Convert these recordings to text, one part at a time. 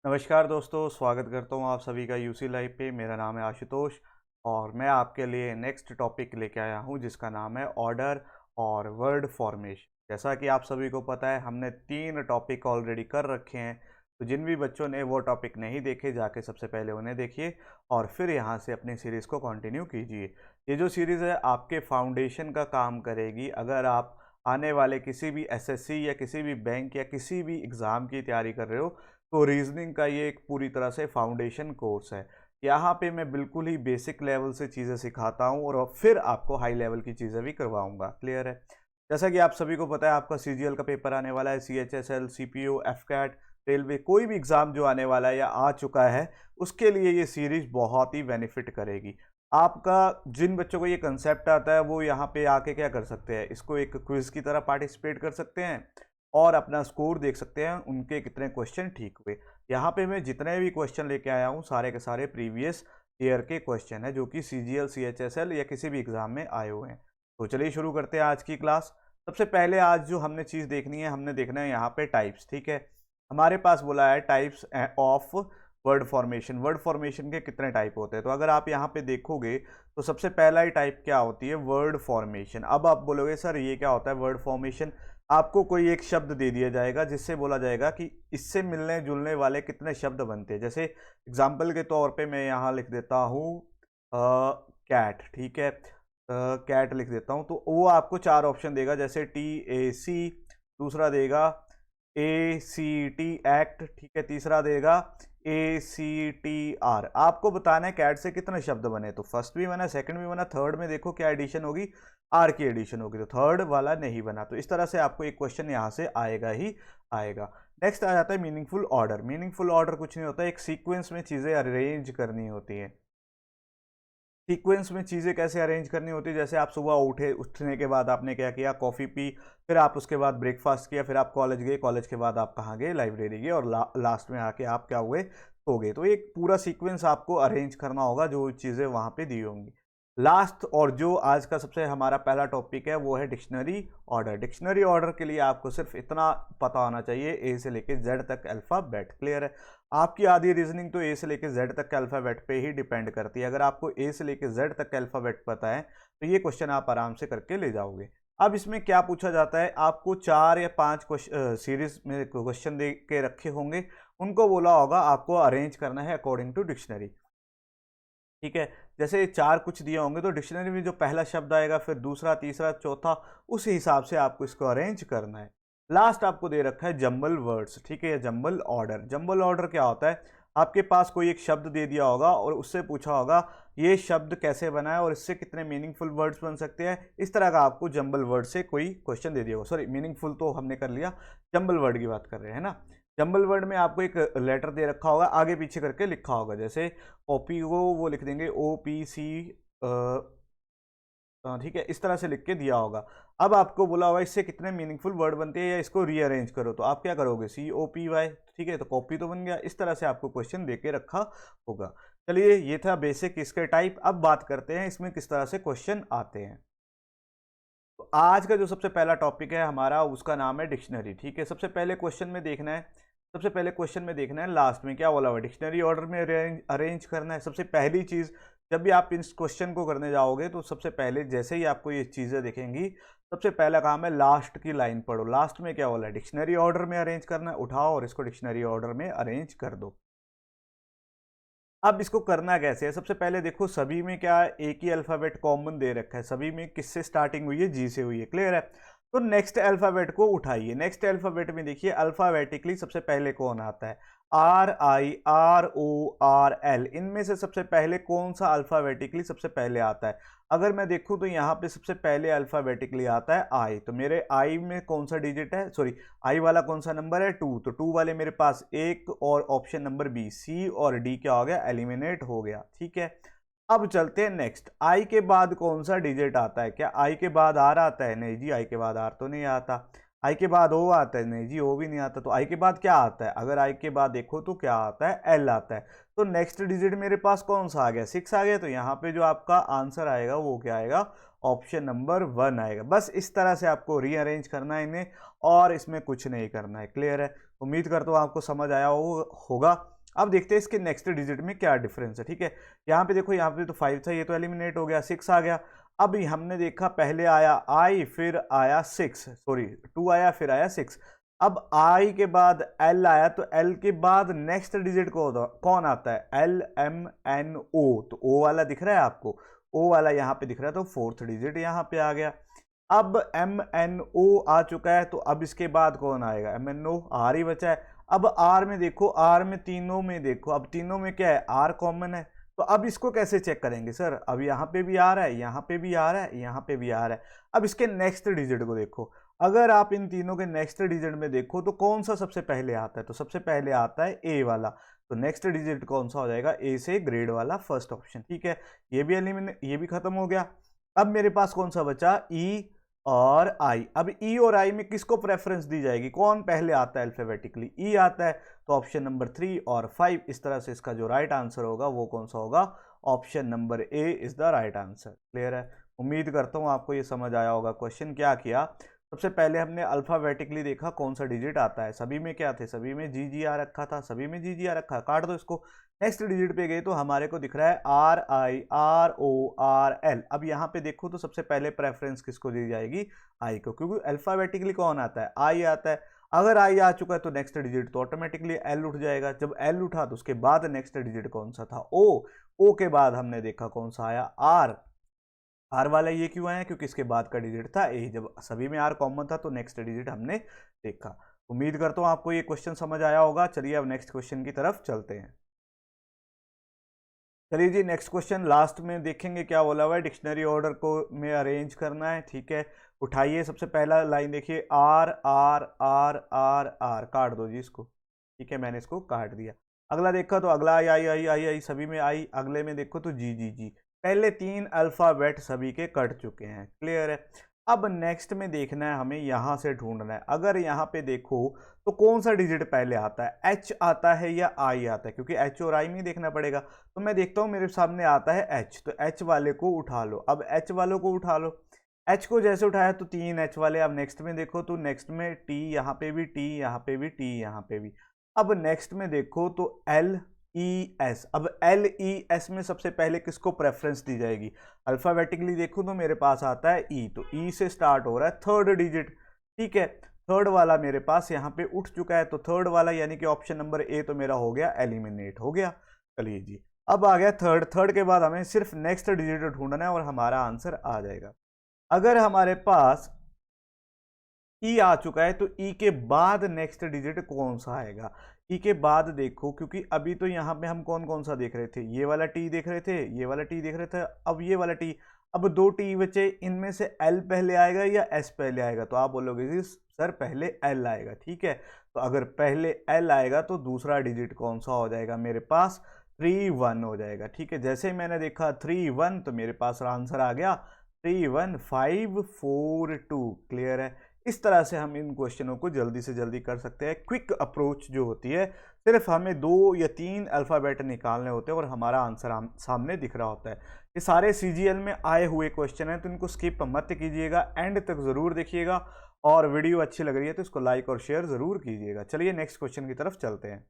नमस्कार दोस्तों, स्वागत करता हूँ आप सभी का यूसी लाइव पे। मेरा नाम है आशुतोष और मैं आपके लिए नेक्स्ट टॉपिक लेके आया हूँ जिसका नाम है ऑर्डर और वर्ड फॉर्मेशन। जैसा कि आप सभी को पता है, हमने 3 टॉपिक ऑलरेडी कर रखे हैं। तो जिन भी बच्चों ने वो टॉपिक नहीं देखे, जाके सबसे पहले उन्हें देखिए और फिर यहाँ से अपनी सीरीज़ को कंटिन्यू कीजिए। ये जो सीरीज़ है आपके फाउंडेशन का काम करेगी। अगर आप आने वाले किसी भी एसएससी या किसी भी बैंक या किसी भी एग्ज़ाम की तैयारी कर रहे हो, तो रीजनिंग का ये एक पूरी तरह से फाउंडेशन कोर्स है। यहाँ पे मैं बिल्कुल ही बेसिक लेवल से चीज़ें सिखाता हूँ और फिर आपको हाई लेवल की चीज़ें भी करवाऊँगा। क्लियर है? जैसा कि आप सभी को पता है, आपका सीजीएल का पेपर आने वाला है, सीएचएसएल, सीपीओ, एफकैट, रेलवे, कोई भी एग्ज़ाम जो आने वाला है या आ चुका है, उसके लिए ये सीरीज़ बहुत ही बेनिफिट करेगी। आपका जिन बच्चों को ये कंसेप्ट आता है, वो यहाँ पे आके क्या कर सकते हैं, इसको एक क्विज़ की तरह पार्टिसिपेट कर सकते हैं और अपना स्कोर देख सकते हैं, उनके कितने क्वेश्चन ठीक हुए। यहाँ पे मैं जितने भी क्वेश्चन लेके आया हूँ, सारे के सारे प्रीवियस ईयर के क्वेश्चन है जो कि सीजीएल, सीएचएसएल या किसी भी एग्जाम में आए हुए हैं। तो चलिए शुरू करते हैं आज की क्लास। सबसे पहले आज जो हमने चीज़ देखनी है, हमने देखना है यहाँ पे टाइप्स। ठीक है, हमारे पास बोला है types of word formation. Word formation के कितने टाइप होते हैं, तो अगर आप यहाँ पे देखोगे तो सबसे पहला ही टाइप क्या होती है, वर्ड फॉर्मेशन। अब आप बोलोगे सर ये क्या होता है वर्ड फॉर्मेशन। आपको कोई एक शब्द दे दिया जाएगा जिससे बोला जाएगा कि इससे मिलने जुलने वाले कितने शब्द बनते हैं। जैसे एग्जाम्पल के तौर पे मैं यहाँ लिख देता हूँ कैट। ठीक है, कैट लिख देता हूँ तो वो आपको 4 ऑप्शन देगा, जैसे TAC, दूसरा देगा ACT एक्ट, ठीक है, तीसरा देगा ACTR। आपको बताना है कैट से कितने शब्द बने, तो फर्स्ट भी बना, सेकंड भी बना, थर्ड में देखो क्या एडिशन होगी, आर की एडिशन होगी, तो थर्ड वाला नहीं बना। तो इस तरह से आपको एक क्वेश्चन यहाँ से आएगा ही आएगा। नेक्स्ट आ जाता है मीनिंगफुल ऑर्डर। मीनिंगफुल ऑर्डर कुछ नहीं होता, एक सीक्वेंस में चीज़ें अरेंज करनी होती है। सीक्वेंस में चीज़ें कैसे अरेंज करनी होती है, जैसे आप सुबह उठे, उठने के बाद आपने क्या किया, कॉफ़ी पी, फिर आप उसके बाद ब्रेकफास्ट किया, फिर आप कॉलेज गए, कॉलेज के बाद आप कहाँ गए, लाइब्रेरी गए, और लास्ट में आके आप क्या हुए, सो गए। तो एक पूरा सीक्वेंस आपको अरेंज करना होगा जो चीज़ें वहाँ पे दी होंगी। लास्ट और जो आज का सबसे हमारा पहला टॉपिक है वो है डिक्शनरी ऑर्डर। डिक्शनरी ऑर्डर के लिए आपको सिर्फ इतना पता होना चाहिए, ए से लेके जेड तक अल्फ़ाबेट। क्लियर है? आपकी आधी रीजनिंग तो ए से लेके जेड तक के अल्फ़ाबेट पे ही डिपेंड करती है। अगर आपको ए से लेके जेड तक के अल्फ़ाबेट पता है तो ये क्वेश्चन आप आराम से करके ले जाओगे। अब इसमें क्या पूछा जाता है, आपको 4 या 5 सीरीज में क्वेश्चन दे के रखे होंगे, उनको बोला होगा आपको अरेंज करना है अकॉर्डिंग टू डिक्शनरी। ठीक है, जैसे 4 कुछ दिए होंगे तो डिक्शनरी में जो पहला शब्द आएगा, फिर दूसरा, तीसरा, चौथा, उसी हिसाब से आपको इसको अरेंज करना है। लास्ट आपको दे रखा है जंबल वर्ड्स। ठीक है, जंबल ऑर्डर। जंबल ऑर्डर क्या होता है, आपके पास कोई एक शब्द दे दिया होगा और उससे पूछा होगा ये शब्द कैसे बना है और इससे कितने मीनिंगफुल वर्ड्स बन सकते हैं। इस तरह का आपको जंबल वर्ड से कोई क्वेश्चन दे दिया होगा। सॉरी, मीनिंगफुल तो हमने कर लिया, जंबल वर्ड की बात कर रहे हैं ना। जंबल वर्ड में आपको एक लेटर दे रखा होगा, आगे पीछे करके लिखा होगा, जैसे ओपी को वो लिख देंगे OPC। ठीक है, इस तरह से लिख के दिया होगा। अब आपको बोला होगा इससे कितने मीनिंगफुल वर्ड बनते हैं या इसको रीअरेंज करो, तो आप क्या करोगे, COPY। ठीक है, तो कॉपी तो बन गया। इस तरह से आपको क्वेश्चन दे के रखा होगा। चलिए, ये था बेसिक इसके टाइप। अब बात करते हैं इसमें किस तरह से क्वेश्चन आते हैं। तो आज का जो सबसे पहला टॉपिक है हमारा, उसका नाम है डिक्शनरी। ठीक है, सबसे पहले क्वेश्चन में देखना है, सबसे पहले क्वेश्चन में देखना है लास्ट में क्या बोला हुआ, डिक्शनरी ऑर्डर में अरेंज करना है। सबसे पहली चीज़, जब भी आप इस क्वेश्चन को करने जाओगे तो सबसे पहले जैसे ही आपको ये चीज़ें दिखेंगी, सबसे पहला काम है लास्ट की लाइन पढ़ो। लास्ट में क्या बोला है, डिक्शनरी ऑर्डर में अरेंज करना है। उठाओ और इसको डिक्शनरी ऑर्डर में अरेंज कर दो। अब इसको करना कैसे है, सबसे पहले देखो सभी में क्या एक ही अल्फ़ाबेट कॉमन दे रखा है, सभी में किससे स्टार्टिंग हुई है, जी से हुई है। क्लियर है? तो नेक्स्ट अल्फ़ाबेट को उठाइए। नेक्स्ट अल्फ़ाबेट में देखिए अल्फ़ाबेटिकली सबसे पहले कौन आता है, RIRORL। इनमें से सबसे पहले कौन सा अल्फ़ाबेटिकली सबसे पहले आता है। अगर मैं देखूं तो यहाँ पे सबसे पहले अल्फ़ाबेटिकली आता है आई, तो मेरे आई में कौन सा डिजिट है, सॉरी आई वाला कौन सा नंबर है, 2, तो 2 वाले मेरे पास एक, और ऑप्शन नंबर बी, सी और डी क्या हो गया, एलिमिनेट हो गया। ठीक है, अब चलते हैं नेक्स्ट। आई के बाद कौन सा डिजिट आता है, क्या आई के बाद आर आता है, नहीं जी, आई के बाद आर तो नहीं आता। आई के बाद ओ आता है, नहीं जी, ओ भी नहीं आता। तो आई के बाद क्या आता है, अगर आई के बाद देखो तो क्या आता है, एल आता है। तो नेक्स्ट डिजिट मेरे पास कौन सा आ गया, 6 आ गया। तो यहाँ पे जो आपका आंसर आएगा वो क्या आएगा, ऑप्शन नंबर 1 आएगा। बस इस तरह से आपको रीअरेंज करना है इन्हें और इसमें कुछ नहीं करना है। क्लियर है? उम्मीद करता हूँ आपको समझ आया होगा। अब देखते हैं इसके नेक्स्ट डिजिट में क्या डिफरेंस है। ठीक है, यहाँ पे देखो, यहाँ पे तो 5 था, ये तो एलिमिनेट हो गया, 6 आ गया। अब हमने देखा पहले आया आई, फिर आया 6, सॉरी 2 आया, फिर आया 6। अब आई के बाद एल आया, तो एल के बाद नेक्स्ट डिजिट कौन आता है? L M N O. तो ओ वाला दिख रहा है आपको? ओ वाला यहाँ पे दिख रहा है, तो फोर्थ डिजिट यहाँ पे आ गया। अब एम एन ओ आ चुका है, तो अब इसके बाद कौन आएगा? एम एन ओ, आर ही बचा है। अब आर में देखो, आर में तीनों में देखो, अब तीनों में क्या है? आर कॉमन है। तो अब इसको कैसे चेक करेंगे सर? अब यहाँ पे भी आ रहा है, यहाँ पे भी आ रहा है, यहाँ पे भी आ रहा है। अब इसके नेक्स्ट डिजिट को देखो, अगर आप इन तीनों के नेक्स्ट डिजिट में देखो तो कौन सा सबसे पहले आता है? तो सबसे पहले आता है ए वाला। तो नेक्स्ट डिजिट कौन सा हो जाएगा? ए से ग्रेड वाला फर्स्ट ऑप्शन। ठीक है, ये भी ये भी खत्म हो गया। अब मेरे पास कौन सा बचा? ई और आई। अब ई और आई में किसको प्रेफरेंस दी जाएगी? कौन पहले आता है अल्फाबेटिकली? ई आता है, तो ऑप्शन नंबर 3 और 5, इस तरह से इसका जो राइट आंसर होगा वो कौन सा होगा? Option number A is the right answer. Clear है? उम्मीद करता हूं आपको ये समझ आया होगा। क्वेश्चन क्या किया? सबसे पहले हमने अल्फाबेटिकली देखा कौन सा डिजिट आता है। सभी में क्या थे? सभी में जी जी आ रखा था, सभी में जी जी आ रखा। काट दो इसको। नेक्स्ट डिजिट पे गए तो हमारे को दिख रहा है R I, R O, R L. अब यहाँ पे देखो तो सबसे पहले प्रेफरेंस किसको दी जाएगी? आई को, क्योंकि अल्फाबेटिकली कौन आता है? आई आता है। अगर आई आ चुका है तो नेक्स्ट डिजिट तो ऑटोमेटिकली एल उठ जाएगा। जब एल उठा तो उसके बाद नेक्स्ट डिजिट कौन सा था? ओ। ओ के बाद हमने देखा कौन सा आया? आर। आर वाला ये क्यों आया? क्योंकि इसके बाद का डिजिट था ए। जब सभी में आर कॉमन था तो नेक्स्ट डिजिट हमने देखा। उम्मीद करता हूं आपको ये क्वेश्चन समझ आया होगा। चलिए अब नेक्स्ट क्वेश्चन की तरफ चलते हैं। चलिए जी, नेक्स्ट क्वेश्चन लास्ट में देखेंगे क्या बोला हुआ है। डिक्शनरी ऑर्डर को में अरेंज करना है। ठीक है, उठाइए सबसे पहला लाइन देखिए, R R R R R. काट दो जी इसको। ठीक है, मैंने इसको काट दिया। अगला देखा तो अगला आई आई आई आई आई, सभी में आई। अगले में देखो तो जी जी जी। पहले 3 अल्फाबेट सभी के कट चुके हैं। क्लियर है? अब नेक्स्ट में देखना है हमें, यहां से ढूंढना है। अगर यहाँ पे देखो तो कौन सा डिजिट पहले आता है? एच आता है या आई आता है? क्योंकि एच और आई में देखना पड़ेगा। तो मैं देखता हूं मेरे सामने आता है एच, तो एच वाले को उठा लो। अब एच वालों को उठा लो। एच को जैसे उठाया तो 3 एच वाले। अब नेक्स्ट में देखो तो नेक्स्ट में टी, यहाँ पे भी टी, यहाँ पे भी टी, यहाँ पे भी। अब नेक्स्ट में देखो तो एल ई एस। अब एल ई एस में सबसे पहले किसको प्रेफरेंस दी जाएगी? अल्फाबेटिकली देखो तो मेरे पास आता है ई, तो ई से स्टार्ट हो रहा है थर्ड डिजिट। ठीक है, थर्ड वाला मेरे पास यहाँ पे उठ चुका है, तो थर्ड वाला यानी कि ऑप्शन नंबर ए तो मेरा हो गया एलिमिनेट, हो गया। चलिए जी, अब आ गया थर्ड। थर्ड के बाद हमें सिर्फ नेक्स्ट डिजिट ढूंढना है और हमारा आंसर आ जाएगा। अगर हमारे पास ई आ चुका है तो ई के बाद नेक्स्ट डिजिट कौन सा आएगा? ई के बाद देखो, क्योंकि अभी तो यहाँ पे हम कौन कौन सा देख रहे थे? ये वाला टी देख रहे थे, ये वाला टी देख रहे थे, अब ये वाला टी। अब 2 टी बचे, इनमें से एल पहले आएगा या एस पहले आएगा? तो आप बोलोगे जी सर पहले एल आएगा। ठीक है, तो अगर पहले एल आएगा तो दूसरा डिजिट कौन सा हो जाएगा मेरे पास? 3 1 हो जाएगा। ठीक है, जैसे ही मैंने देखा 3 1 तो मेरे पास आंसर आ गया 3 1 5 4 2। क्लियर है? इस तरह से हम इन क्वेश्चनों को जल्दी से जल्दी कर सकते हैं। क्विक अप्रोच जो होती है, सिर्फ हमें 2 या 3 अल्फ़ाबेट निकालने होते हैं और हमारा आंसर सामने दिख रहा होता है। ये सारे सीजीएल में आए हुए क्वेश्चन हैं, तो इनको स्किप मत कीजिएगा, एंड तक ज़रूर देखिएगा। और वीडियो अच्छी लग रही है तो इसको लाइक और शेयर ज़रूर कीजिएगा। चलिए नेक्स्ट क्वेश्चन की तरफ चलते हैं।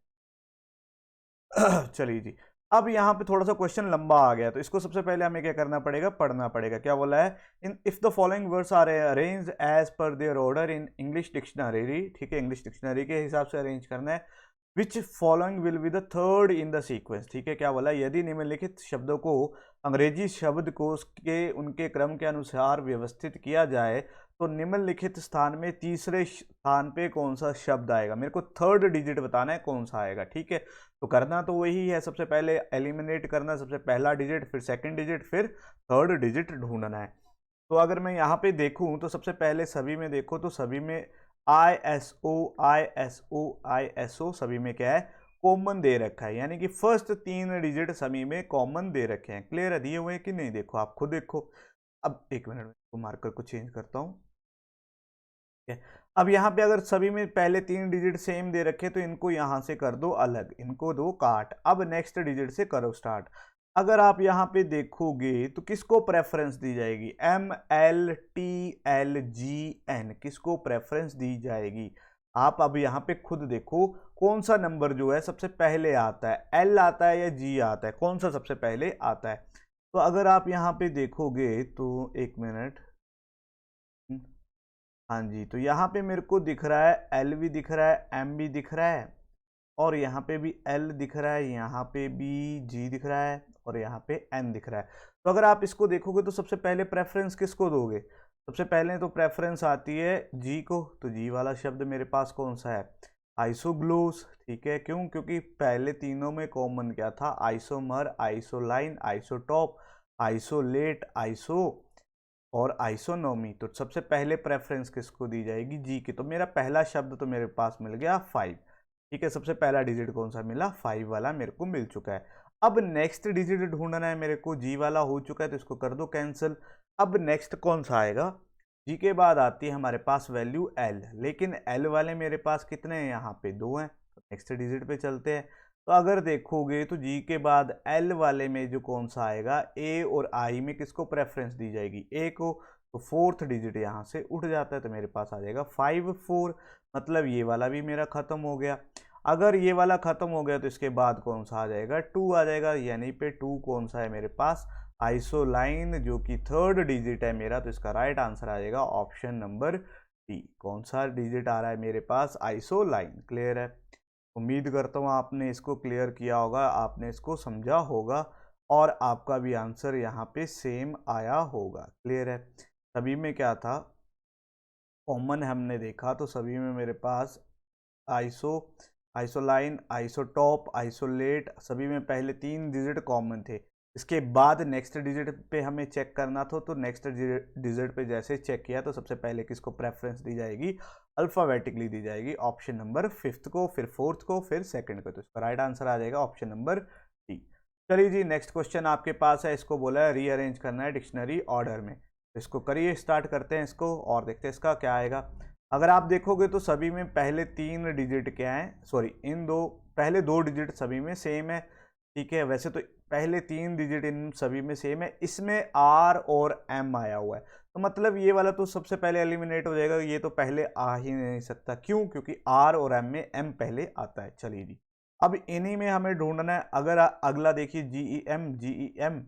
चलिए जी, अब यहाँ पे थोड़ा सा क्वेश्चन लंबा आ गया, तो इसको सबसे पहले हमें क्या करना पड़ेगा? पढ़ना पड़ेगा। क्या बोला है? In if the following words are arrange as per their order in English dictionary. ठीक है, इंग्लिश डिक्शनरी के हिसाब से अरेंज करना है। Which following will be the third in the sequence. ठीक है, क्या बोला? यदि निम्नलिखित शब्दों को अंग्रेजी शब्द को उनके क्रम के अनुसार व्यवस्थित किया जाए तो निम्नलिखित स्थान में तीसरे स्थान पे कौन सा शब्द आएगा? मेरे को थर्ड डिजिट बताना है कौन सा आएगा। ठीक है, तो करना तो वही है, सबसे पहले एलिमिनेट करना, सबसे पहला डिजिट, फिर सेकंड डिजिट, फिर थर्ड डिजिट ढूंढना है। तो अगर मैं यहाँ पे देखूँ तो सबसे पहले सभी में देखो तो सभी में I S O I S O I S O, सभी में क्या है? कॉमन दे रखा है, यानी कि फर्स्ट 3 डिजिट सभी में कॉमन दे रखे हैं। क्लियर है? दिए हुए हैं कि नहीं? देखो, आप खुद देखो। अब एक मिनट में मार्कर को चेंज करता हूँ। अब यहाँ पे अगर सभी में पहले 3 डिजिट सेम दे रखे तो इनको यहाँ से कर दो अलग, इनको दो काट। अब नेक्स्ट डिजिट से करो स्टार्ट। अगर आप यहाँ पे देखोगे तो किसको प्रेफरेंस दी जाएगी, MLTLGN, किसको प्रेफरेंस दी जाएगी। आप अब यहाँ पे खुद देखो कौन सा नंबर जो है सबसे पहले आता है, L आता है या G आता है, कौन सा सबसे पहले आता है। तो अगर आप यहाँ पे देखोगे तो एक मिनट, हाँ जी, तो यहाँ पे मेरे को दिख रहा है L भी दिख रहा है, M भी दिख रहा है, और यहाँ पे भी L दिख रहा है, यहाँ पे भी G दिख रहा है, और यहाँ पे N दिख रहा है। तो अगर आप इसको देखोगे तो सबसे पहले प्रेफरेंस किसको दोगे, सबसे पहले तो प्रेफरेंस आती है G को। तो G वाला शब्द मेरे पास कौन सा है, आइसोग्लूस, ठीक है। क्यों, क्योंकि पहले तीनों में कॉमन क्या था, आइसोमर, आइसोलाइन, आइसोटॉप, आइसोलेट, आइसो और आइसोनोमी। तो सबसे पहले प्रेफरेंस किसको दी जाएगी, जी की। तो मेरा पहला शब्द तो मेरे पास मिल गया 5, ठीक है। सबसे पहला डिजिट कौन सा मिला, 5 वाला मेरे को मिल चुका है। अब नेक्स्ट डिजिट ढूंढना है मेरे को, जी वाला हो चुका है तो इसको कर दो कैंसिल। अब नेक्स्ट कौन सा आएगा, जी के बाद आती है हमारे पास वैल्यू एल, लेकिन एल वाले मेरे पास कितने हैं, यहाँ पे 2 हैं। तो नेक्स्ट डिजिट पे चलते हैं। तो अगर देखोगे तो जी के बाद एल वाले में जो कौन सा आएगा, ए और आई में किसको प्रेफरेंस दी जाएगी, ए को। तो फोर्थ डिजिट यहाँ से उठ जाता है तो मेरे पास आ जाएगा 5 4, मतलब ये वाला भी मेरा खत्म हो गया। अगर ये वाला खत्म हो गया तो इसके बाद कौन सा आ जाएगा, 2 आ जाएगा, यानी पे 2 कौन सा है मेरे पास, आइसोलाइन, जो कि थर्ड डिजिट है मेरा। तो इसका राइट आंसर आ जाएगा ऑप्शन नंबर डी। कौन सा डिजिट आ रहा है मेरे पास, आइसोलाइन। क्लियर है, उम्मीद करता हूँ आपने इसको क्लियर किया होगा, आपने इसको समझा होगा और आपका भी आंसर यहाँ पे सेम आया होगा। क्लियर है, सभी में क्या था, कॉमन हमने देखा तो सभी में मेरे पास आइसो, आइसोलाइन, आइसोटॉप, आइसोलेट, सभी में पहले 3 डिजिट कॉमन थे। इसके बाद नेक्स्ट डिजिट पे हमें चेक करना था, तो नेक्स्ट डिजिट पे जैसे चेक किया तो सबसे पहले किसको प्रेफरेंस दी जाएगी, अल्फ़ाबेटिकली दी जाएगी, ऑप्शन नंबर 5th को, फिर 4th को, फिर 2nd को। तो इसका राइट आंसर आ जाएगा ऑप्शन नंबर डी। चलिए जी, नेक्स्ट क्वेश्चन आपके पास है, इसको बोला है रीअरेंज करना है डिक्शनरी ऑर्डर में। इसको करिए, स्टार्ट करते हैं इसको और देखते हैं इसका क्या आएगा। अगर आप देखोगे तो सभी में पहले 3 डिजिट क्या हैं, सॉरी इन दो, पहले 2 डिजिट सभी में सेम है, ठीक है। वैसे तो पहले 3 डिजिट इन सभी में सेम है, इसमें आर और एम आया हुआ है, तो मतलब ये वाला तो सबसे पहले एलिमिनेट हो जाएगा, ये तो पहले आ ही नहीं सकता। क्यों, क्योंकि आर और एम में एम पहले आता है। चलिए जी, अब इन्हीं में हमें ढूंढना है। अगर अगला देखिए जीई एम, जीई एम,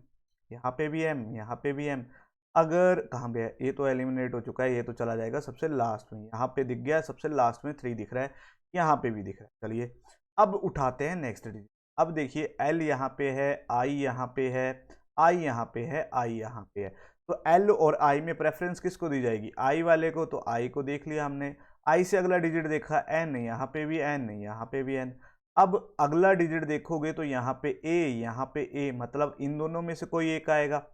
यहाँ पे भी एम, यहाँ पे भी एम। अगर कहाँ पे है, ये तो एलिमिनेट हो चुका है, ये तो चला जाएगा सबसे लास्ट में, यहाँ पे दिख गया सबसे लास्ट में 3 दिख रहा है, यहाँ पे भी दिख रहा है। चलिए अब उठाते हैं नेक्स्ट डिजिट। अब देखिए एल यहाँ पे है, आई यहाँ पे है, आई यहाँ पे है, आई यहाँ पे है। तो एल और आई में प्रेफरेंस किसको दी जाएगी, आई वाले को। तो आई को देख लिया हमने, आई से अगला डिजिट देखा एन, यहाँ पे भी एन, यहाँ पे भी एन। अब अगला डिजिट देखोगे तो यहाँ पे ए, यहाँ पे ए, मतलब इन दोनों में से कोई एक आएगा।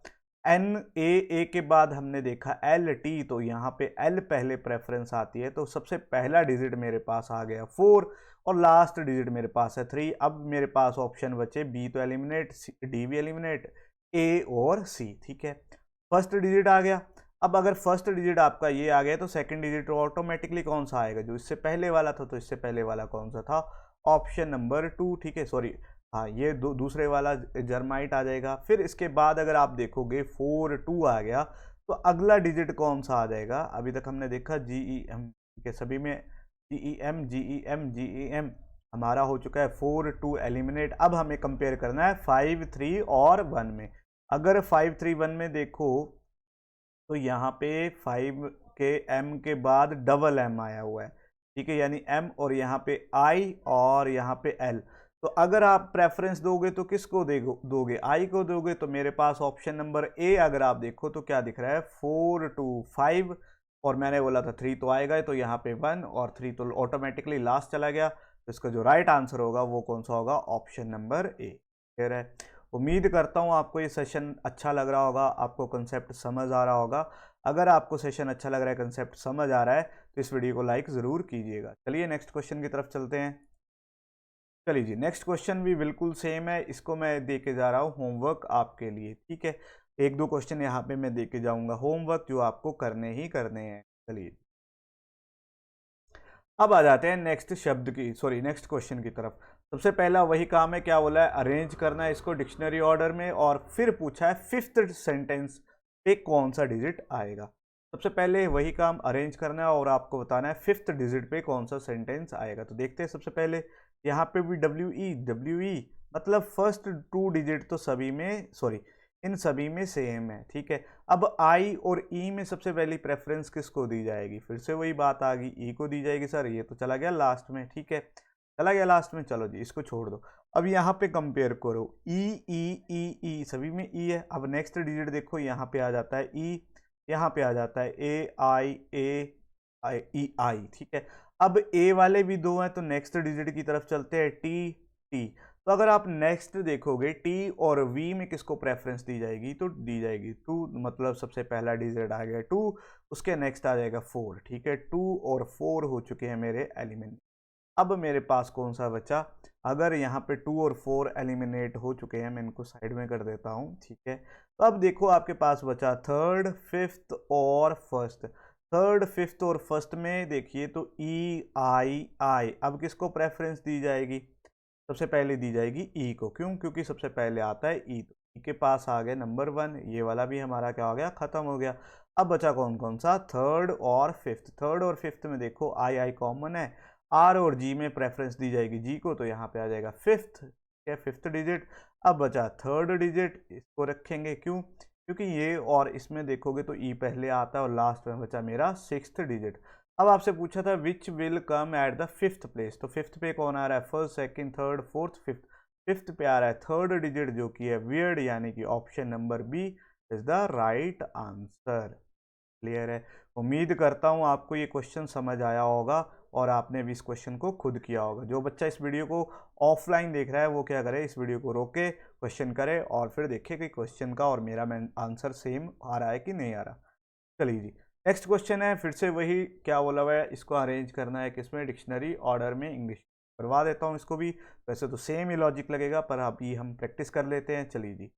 एन, ए के बाद हमने देखा एल टी, तो यहाँ पे एल पहले प्रेफरेंस आती है, तो सबसे पहला डिजिट मेरे पास आ गया 4 और लास्ट डिजिट मेरे पास है 3। अब मेरे पास ऑप्शन बचे, बी तो एलिमिनेट, डी भी एलिमिनेट, ए और सी, ठीक है। फर्स्ट डिजिट आ गया। अब अगर फर्स्ट डिजिट आपका ये आ गया तो सेकंड डिजिट ऑटोमेटिकली कौन सा आएगा, जो इससे पहले वाला था। तो इससे पहले वाला कौन सा था, ऑप्शन नंबर 2, ठीक है, सॉरी, हाँ ये दूसरे वाला जर्माइट आ जाएगा। फिर इसके बाद अगर आप देखोगे 4 2 आ गया, तो अगला डिजिट कौन सा आ जाएगा, अभी तक हमने देखा जीई एम के, सभी में G E M, G E M, G E M हमारा हो चुका है 4 2 एलिमिनेट। अब हमें कंपेयर करना है 5 3 और 1 में। अगर 5 3 1 में देखो तो यहाँ पे 5 के एम के बाद डबल एम आया हुआ है, ठीक है, यानी एम और यहाँ पे आई और यहाँ पे एल। तो अगर आप प्रेफरेंस दोगे तो किसको दोगे, आई को दोगे। तो मेरे पास ऑप्शन नंबर ए अगर आप देखो तो क्या दिख रहा है, 4 2 5, और मैंने बोला था 3 तो आएगा, तो यहाँ पे 1 और 3 तो ऑटोमेटिकली लास्ट चला गया। तो इसका जो राइट आंसर होगा वो कौन सा होगा, ऑप्शन नंबर ए। क्लियर है, उम्मीद करता हूँ आपको ये सेशन अच्छा लग रहा होगा, आपको कंसेप्ट समझ आ रहा होगा। अगर आपको सेशन अच्छा लग रहा है, कंसेप्ट समझ आ रहा है, तो इस वीडियो को लाइक ज़रूर कीजिएगा। चलिए नेक्स्ट क्वेश्चन की तरफ चलते हैं। चलिए जी, नेक्स्ट क्वेश्चन भी बिल्कुल सेम है, इसको मैं दे के जा रहा हूँ होमवर्क आपके लिए, ठीक है। 1 2 क्वेश्चन यहाँ पे मैं दे के जाऊँगा होमवर्क, जो आपको करने ही करने हैं। चलिए, अब आ जाते हैं नेक्स्ट शब्द की, सॉरी नेक्स्ट क्वेश्चन की तरफ। सबसे पहला वही काम है, क्या बोला है, अरेंज करना है इसको डिक्शनरी ऑर्डर में, और फिर पूछा है फिफ्थ सेंटेंस पे कौन सा डिजिट आएगा। सबसे पहले वही काम अरेंज करना है और आपको बताना है फिफ्थ डिजिट पे कौन सा सेंटेंस आएगा। तो देखते हैं सबसे पहले यहाँ पे भी डब्ल्यू ई मतलब फर्स्ट टू डिजिट तो सभी में, सॉरी इन सभी में सेम है, ठीक है। अब आई और ई में सबसे पहली प्रेफरेंस किसको दी जाएगी, फिर से वही बात आ गई, ई को दी जाएगी। सर ये तो चला गया लास्ट में, ठीक है, चला गया लास्ट में, चलो जी इसको छोड़ दो। अब यहाँ पे कंपेयर करो, ई ई ई ई सभी में ई है। अब नेक्स्ट डिजिट देखो, यहाँ पे आ जाता है ई, यहाँ पे आ जाता है ए आई ई आई, ठीक है। अब ए वाले भी दो हैं, तो नेक्स्ट डिजिट की तरफ चलते हैं, टी टी। तो अगर आप नेक्स्ट देखोगे टी और वी में किसको प्रेफरेंस दी जाएगी, तो दी जाएगी टू, मतलब सबसे पहला डिजिट आ गया टू, उसके नेक्स्ट आ जाएगा फोर, ठीक है। टू और फोर हो चुके हैं मेरे एलिमेंट। अब मेरे पास कौन सा बचा, अगर यहाँ पे टू और फोर एलिमिनेट हो चुके हैं, मैं इनको साइड में कर देता हूँ, ठीक है। तो अब देखो आपके पास बचा थर्ड, फिफ्थ और फर्स्ट। थर्ड, फिफ्थ और फर्स्ट में देखिए तो ई आई, अब किसको प्रेफरेंस दी जाएगी, सबसे पहले दी जाएगी ई को। क्यों, क्योंकि सबसे पहले आता है ई, तो ई के पास आ गया नंबर वन, ये वाला भी हमारा क्या हो गया, खत्म हो गया। अब बचा कौन कौन सा, थर्ड और फिफ्थ। थर्ड और फिफ्थ में देखो आई कॉमन है, आर और जी में प्रेफरेंस दी जाएगी जी को, तो यहाँ पे आ जाएगा फिफ्थ, क्या फिफ्थ डिजिट। अब बचा थर्ड डिजिट, इसको रखेंगे, क्यों, क्योंकि ये और इसमें देखोगे तो ई पहले आता है, और लास्ट में बचा मेरा सिक्स्थ डिजिट। अब आपसे पूछा था which will come at the fifth place, तो फिफ्थ पे कौन आ रहा है, first second third fourth fifth. Fifth पे आ रहा है थर्ड डिजिट जो कि है वियर्ड, यानी कि option number B is the right answer. Clear है। उम्मीद करता हूँ आपको ये क्वेश्चन समझ आया होगा और आपने भी इस क्वेश्चन को खुद किया होगा। जो बच्चा इस वीडियो को ऑफलाइन देख रहा है वो क्या करे, इस वीडियो को रोके, क्वेश्चन करे और फिर देखे कि क्वेश्चन का और मेरा आंसर सेम आ रहा है कि नहीं आ रहा। चलिए जी नेक्स्ट क्वेश्चन है, फिर से वही क्या बोला हुआ है, इसको अरेंज करना है किसमें, डिक्शनरी ऑर्डर में इंग्लिश। करवा देता हूँ इसको भी, वैसे तो सेम ही लॉजिक लगेगा पर अभी हम प्रैक्टिस कर लेते हैं। चलिए जी,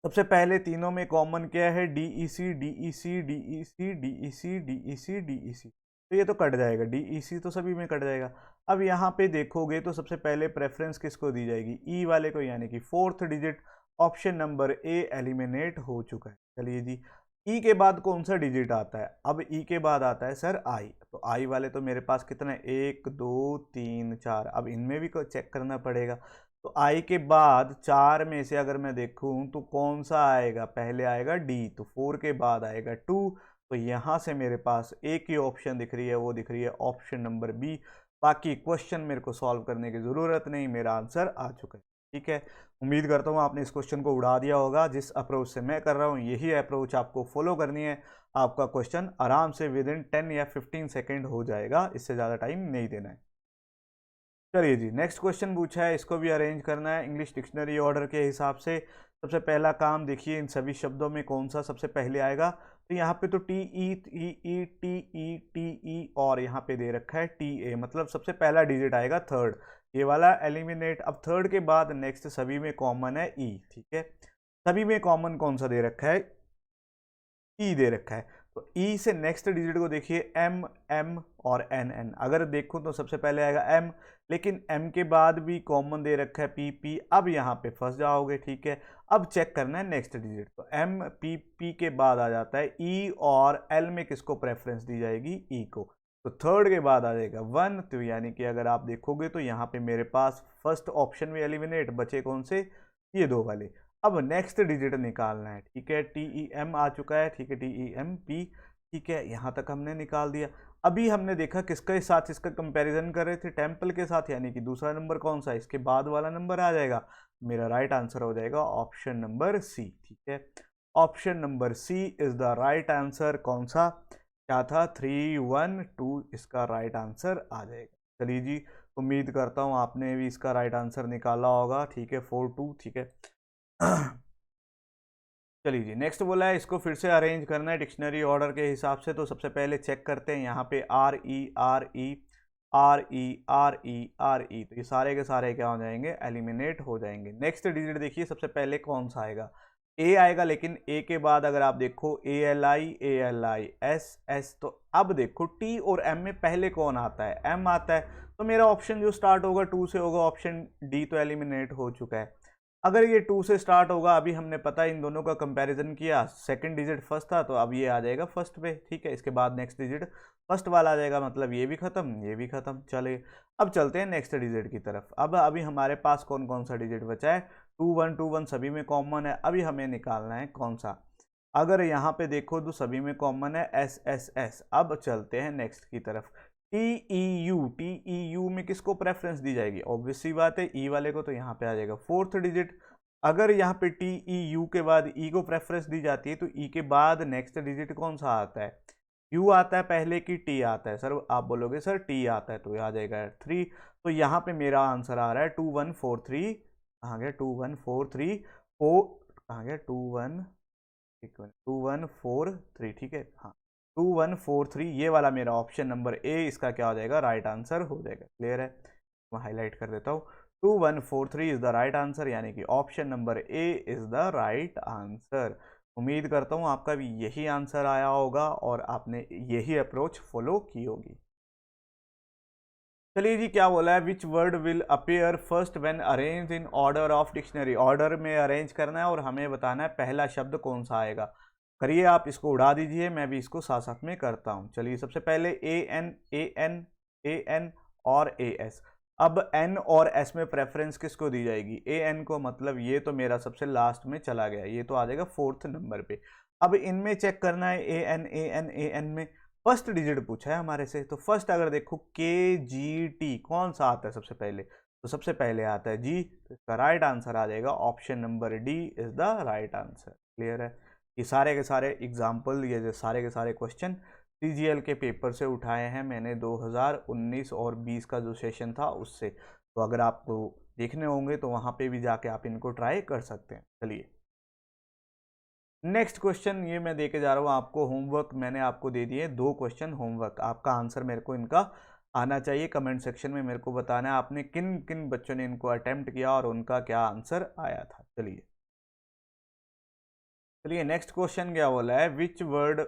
सबसे पहले तीनों में कॉमन क्या है, D E C D E C D E C D E C D E C D E C, तो ये तो कट जाएगा, डी ई सी तो सभी में कट जाएगा। अब यहाँ पे देखोगे तो सबसे पहले प्रेफरेंस किसको दी जाएगी, ई वाले को, यानी कि fourth digit, option number A eliminate हो चुका है। चलिए जी, ई के बाद कौन सा डिजिट आता है, अब ई के बाद आता है सर आई, तो आई वाले तो मेरे पास कितने, एक दो तीन चार, अब इनमें भी चेक करना पड़ेगा। तो आई के बाद चार में से अगर मैं देखूं तो कौन सा आएगा, पहले आएगा डी, तो फोर के बाद आएगा टू, तो यहाँ से मेरे पास एक ही ऑप्शन दिख रही है, वो दिख रही है ऑप्शन नंबर बी। बाकी क्वेश्चन मेरे को सॉल्व करने की ज़रूरत नहीं, मेरा आंसर आ चुका है, ठीक है। उम्मीद करता हूँ आपने इस क्वेश्चन को उड़ा दिया होगा। जिस अप्रोच से मैं कर रहा हूँ यही अप्रोच आपको फॉलो करनी है, आपका क्वेश्चन आराम से विद इन 10 या 15 सेकेंड हो जाएगा, इससे ज़्यादा टाइम नहीं देना है। चलिए जी नेक्स्ट क्वेश्चन पूछा है, इसको भी अरेंज करना है इंग्लिश डिक्शनरी ऑर्डर के हिसाब से। सबसे पहला काम देखिए, इन सभी शब्दों में कौन सा सबसे पहले आएगा, तो यहाँ पे तो T E T E T E T E और यहाँ पे दे रखा है टी ए, मतलब सबसे पहला डिजिट आएगा थर्ड, ये वाला एलिमिनेट। अब थर्ड के बाद नेक्स्ट सभी में कॉमन है ई, ठीक है। सभी में कॉमन कौन सा दे रखा है, ई दे रखा है, तो ई से नेक्स्ट डिजिट को देखिए, एम एम और एन एन। अगर देखूं तो सबसे पहले आएगा एम, लेकिन एम के बाद भी कॉमन दे रखा है पी पी, अब यहाँ पे फंस जाओगे, ठीक है। अब चेक करना है नेक्स्ट डिजिट, तो एम पी पी के बाद आ जाता है ई, और एल में किसको प्रेफरेंस दी जाएगी, ई को, तो थर्ड के बाद आ जाएगा वन, तो यानी कि अगर आप देखोगे तो यहाँ पे मेरे पास फर्स्ट ऑप्शन में एलिमिनेट बचे कौन से, ये दो वाले। अब नेक्स्ट डिजिट निकालना है, ठीक है, टी ई एम आ चुका है, ठीक है, टी ई एम पी, ठीक है, यहाँ तक हमने निकाल दिया। अभी हमने देखा किसके साथ इसका कंपैरिजन कर रहे थे, टेम्पल के साथ, यानी कि दूसरा नंबर कौन सा, इसके बाद वाला नंबर आ जाएगा, मेरा राइट आंसर हो जाएगा ऑप्शन नंबर सी, ठीक है। Option number C is the right answer. कौन सा, क्या था, 312, इसका राइट आंसर आ जाएगा। चलिए जी, उम्मीद करता हूँ आपने भी इसका राइट आंसर निकाला होगा, ठीक है, 42, ठीक है। चलिए जी नेक्स्ट बोला है, इसको फिर से अरेंज करना है डिक्शनरी ऑर्डर के हिसाब से। तो सबसे पहले चेक करते हैं, यहाँ पे R E R E R E R E R E, तो ये सारे के सारे क्या हो जाएंगे, एलिमिनेट हो जाएंगे। नेक्स्ट डिजिट देखिए सबसे पहले कौन सा आएगा, ए आएगा, लेकिन ए के बाद अगर आप देखो ALI एस, तो अब देखो टी और एम में पहले कौन आता है, एम आता है, तो मेरा ऑप्शन जो स्टार्ट होगा 2 से होगा, ऑप्शन डी तो एलिमिनेट हो चुका है। अगर ये 2 से स्टार्ट होगा, अभी हमने पता इन दोनों का कंपैरिजन किया, सेकंड डिजिट फर्स्ट था, तो अब ये आ जाएगा फर्स्ट पे, ठीक है। इसके बाद नेक्स्ट डिजिट फर्स्ट वाला आ जाएगा, मतलब ये भी खत्म, ये भी खत्म। चले अब चलते हैं नेक्स्ट डिजिट की तरफ। अब अभी हमारे पास कौन कौन सा डिजिट बचा है, 2 1 सभी में कॉमन है। अभी हमें निकालना है कौन सा, अगर यहाँ पे देखो तो सभी में कॉमन है SSS। अब चलते हैं नेक्स्ट की तरफ, TEU में किसको प्रेफरेंस दी जाएगी, ऑब्वियस सी बात है ई वाले को, तो यहाँ पे आ जाएगा फोर्थ डिजिट। अगर यहाँ पे TEU के बाद ई को प्रेफरेंस दी जाती है, तो ई के बाद नेक्स्ट डिजिट कौन सा आता है, यू आता है पहले की टी आता है, सर आप बोलोगे सर टी आता है, तो आ जाएगा 3। तो यहाँ पे मेरा आंसर आ रहा है 2143, कहाँ गया 2143, कहाँ गया 2143, ठीक है, हाँ 2143, ये वाला मेरा ऑप्शन नंबर ए इसका क्या हो जाएगा, राइट आंसर हो जाएगा। क्लियर है, मैं हाईलाइट कर देता हूँ, 2143 इज द राइट आंसर, यानी कि option number A is the right answer. उम्मीद करता हूँ आपका भी यही आंसर आया होगा और आपने यही अप्रोच फॉलो की होगी। चलिए जी, क्या बोला है, which word will appear first when arrange in order of dictionary, order में अरेंज करना है और हमें बताना है पहला शब्द कौन सा आएगा। करिए आप इसको उड़ा दीजिए, मैं भी इसको साथ साथ में करता हूँ। चलिए सबसे पहले AN और AS। अब N और S में प्रेफरेंस किसको दी जाएगी, AN को, मतलब ये तो मेरा सबसे लास्ट में चला गया, ये तो आ जाएगा फोर्थ नंबर पे। अब इनमें चेक करना है AN में फर्स्ट डिजिट पूछा है हमारे से, तो फर्स्ट अगर देखो KGT कौन सा आता है सबसे पहले, तो सबसे पहले आता है जी, तो इसका राइट आंसर आ जाएगा option number D is the right answer. Clear है, ये सारे के सारे एग्जाम्पल, ये जो सारे के सारे क्वेश्चन CGL के पेपर से उठाए हैं मैंने, 2019 और 20 का जो सेशन था उससे। तो अगर आपको देखने होंगे तो वहाँ पे भी जाके आप इनको ट्राई कर सकते हैं। चलिए नेक्स्ट क्वेश्चन ये मैं देके जा रहा हूँ आपको, होमवर्क मैंने आपको दे दिए 2 क्वेश्चन होमवर्क, आपका आंसर मेरे को इनका आना चाहिए। कमेंट सेक्शन में मेरे को बताना है आपने किन किन बच्चों ने इनको अटेम्प्ट किया और उनका क्या आंसर आया था। चलिए चलिए नेक्स्ट क्वेश्चन क्या बोला है, which word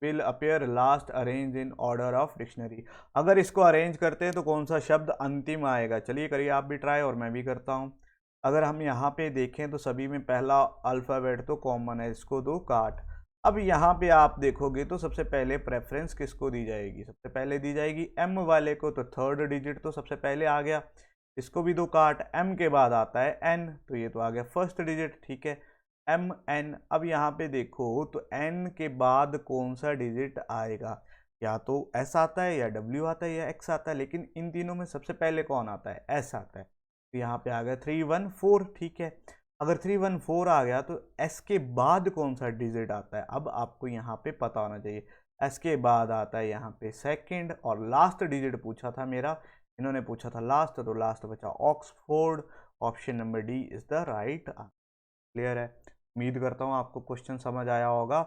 will appear last arrange in order of dictionary. अगर इसको अरेंज करते हैं तो कौन सा शब्द अंतिम आएगा। चलिए करिए आप भी ट्राई और मैं भी करता हूँ। अगर हम यहाँ पे देखें तो सभी में पहला अल्फ़ाबेट तो कॉमन है, इसको दो काट। अब यहाँ पे आप देखोगे तो सबसे पहले प्रेफरेंस किसको दी जाएगी, सबसे पहले दी जाएगी एम वाले को, तो थर्ड डिजिट तो सबसे पहले आ गया, इसको भी दो काट। एम के बाद आता है एन, तो ये तो आ गया फर्स्ट डिजिट, ठीक है MN। अब यहाँ पे देखो तो N के बाद कौन सा डिजिट आएगा, या तो S आता है या W आता है या X आता है, लेकिन इन तीनों में सबसे पहले कौन आता है, S आता है। तो यहाँ पे आ गया 314, ठीक है। अगर 314 आ गया तो S के बाद कौन सा डिजिट आता है, अब आपको यहाँ पे पता होना चाहिए। S के बाद आता है यहाँ पे सेकंड, और लास्ट डिजिट पूछा था मेरा, इन्होंने पूछा था लास्ट, तो लास्ट बचा Oxford, option number D is the right answer. Clear है, उम्मीद करता हूँ आपको क्वेश्चन समझ आया होगा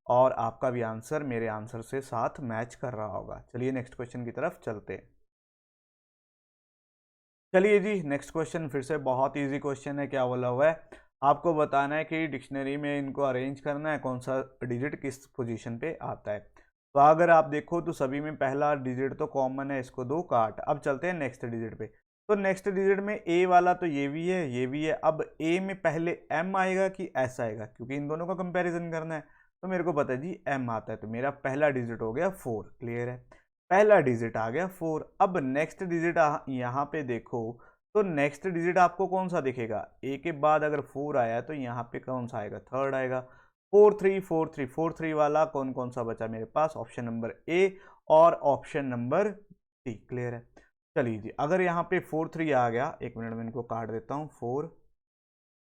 और आपका भी आंसर मेरे आंसर से साथ मैच कर रहा होगा। चलिए नेक्स्ट क्वेश्चन की तरफ चलते हैं। चलिए जी नेक्स्ट क्वेश्चन फिर से बहुत इजी क्वेश्चन है, क्या बोला हुआ है, आपको बताना है कि डिक्शनरी में इनको अरेंज करना है, कौन सा डिजिट किस पोजीशन पे आता है। तो अगर आप देखो तो सभी में पहला डिजिट तो कॉमन है, इसको दो काट। अब चलते हैं नेक्स्ट डिजिट पे, तो नेक्स्ट डिजिट में ए वाला तो ये भी है ये भी है। अब ए में पहले एम आएगा कि एस आएगा, क्योंकि इन दोनों का कंपैरिजन करना है, तो मेरे को पता है जी एम आता है, तो मेरा पहला डिजिट हो गया 4। क्लियर है, पहला डिजिट आ गया 4। अब नेक्स्ट डिजिट यहाँ पे देखो तो नेक्स्ट डिजिट आपको कौन सा दिखेगा, ए के बाद अगर 4 आया तो यहाँ पे कौन सा आएगा, थर्ड आएगा। 4343 वाला कौन कौन सा बचा मेरे पास, ऑप्शन नंबर ए और ऑप्शन नंबर डी। क्लियर है, चलिए जी अगर यहाँ पे 43 आ गया, एक मिनट में इनको काट देता हूँ 4।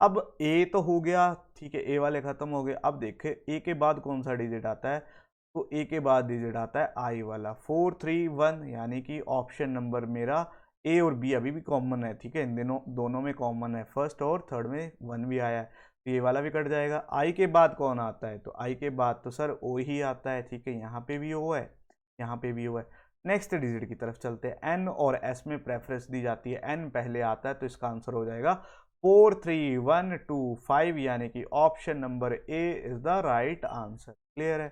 अब ए तो हो गया, ठीक है, ए वाले खत्म हो गए। अब देखे ए के बाद कौन सा डिजिट आता है, तो ए के बाद डिजिट आता है आई वाला 431, यानी कि ऑप्शन नंबर मेरा ए और बी अभी भी कॉमन है, ठीक है, इन दोनों में कॉमन है, फर्स्ट और थर्ड में 1 भी आया है, तो ये वाला भी कट जाएगा। आई के बाद कौन आता है, तो आई के बाद तो सर ओ ही आता है, ठीक है, यहाँ पे भी ओ है, यहाँ पे भी ओ है। नेक्स्ट डिजिट की तरफ चलते हैं, एन और एस में प्रेफरेंस दी जाती है, एन पहले आता है तो इसका आंसर हो जाएगा 43125 यानी कि option number A is the right answer. Clear है?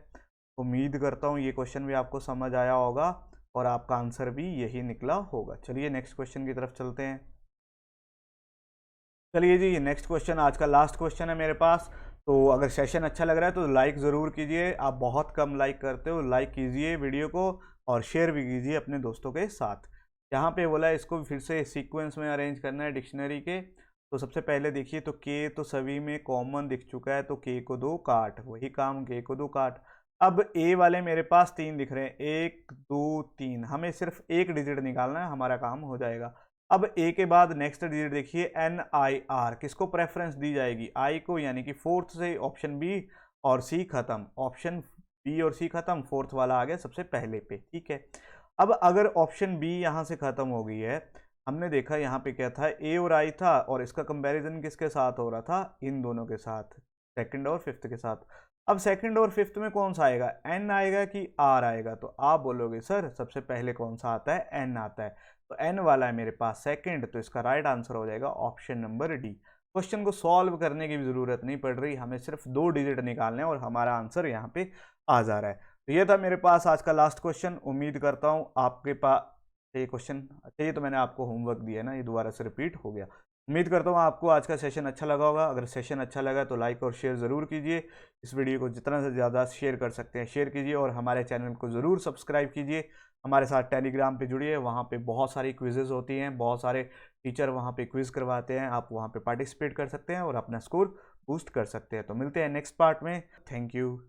उम्मीद करता हूँ ये क्वेश्चन भी आपको समझ आया होगा और आपका आंसर भी यही निकला होगा। चलिए नेक्स्ट क्वेश्चन की तरफ चलते हैं। चलिए जी, नेक्स्ट क्वेश्चन आज का लास्ट क्वेश्चन है मेरे पास। तो अगर सेशन अच्छा लग रहा है तो लाइक ज़रूर कीजिए। आप बहुत कम लाइक करते हो, लाइक कीजिए वीडियो को और शेयर भी कीजिए अपने दोस्तों के साथ। यहाँ पे बोला है इसको फिर से सीक्वेंस में अरेंज करना है डिक्शनरी के। तो सबसे पहले देखिए, तो के तो सभी में कॉमन दिख चुका है, तो के को दो काट, वही काम के को दो काट। अब ए वाले मेरे पास तीन दिख रहे हैं, 1 2 3, हमें सिर्फ एक डिजिट निकालना है, हमारा काम हो जाएगा। अब ए के बाद नेक्स्ट डिजिट देखिए NIR, किसको प्रेफरेंस दी जाएगी? आई को, यानी कि फोर्थ से ऑप्शन बी और सी खत्म, ऑप्शन बी और सी खत्म, फोर्थ वाला आ गया सबसे पहले पे। ठीक है, अब अगर ऑप्शन बी यहाँ से खत्म हो गई है, हमने देखा यहाँ पे क्या था, ए और आई था और इसका कंपैरिजन किसके साथ हो रहा था? इन दोनों के साथ, सेकंड और फिफ्थ के साथ। अब सेकंड और फिफ्थ में कौन सा आएगा? एन आएगा कि आर आएगा? तो आप बोलोगे सर सबसे पहले कौन सा आता है? एन आता है। तो एन वाला है मेरे पास सेकंड, तो इसका राइट आंसर हो जाएगा ऑप्शन नंबर डी। क्वेश्चन को सॉल्व करने की भी जरूरत नहीं पड़ रही, हमें सिर्फ दो डिजिट निकालने हैं और हमारा आंसर यहाँ पे आ जा रहा है। तो ये था मेरे पास आज का लास्ट क्वेश्चन। उम्मीद करता हूँ आपके पास ये क्वेश्चन, अच्छा ये तो मैंने आपको होमवर्क दिया ना, ये दोबारा से रिपीट हो गया। उम्मीद करता हूँ आपको आज का सेशन अच्छा लगा होगा। अगर सेशन अच्छा लगा तो लाइक और शेयर ज़रूर कीजिए। इस वीडियो को जितना से ज़्यादा शेयर कर सकते हैं शेयर कीजिए और हमारे चैनल को ज़रूर सब्सक्राइब कीजिए। हमारे साथ टेलीग्राम पे जुड़िए, वहाँ पे बहुत सारी क्विजेज़ होती हैं, बहुत सारे टीचर वहाँ पे क्विज़ करवाते हैं, आप वहाँ पे पार्टिसिपेट कर सकते हैं और अपना स्कोर बूस्ट कर सकते हैं। तो मिलते हैं नेक्स्ट पार्ट में। Thank you.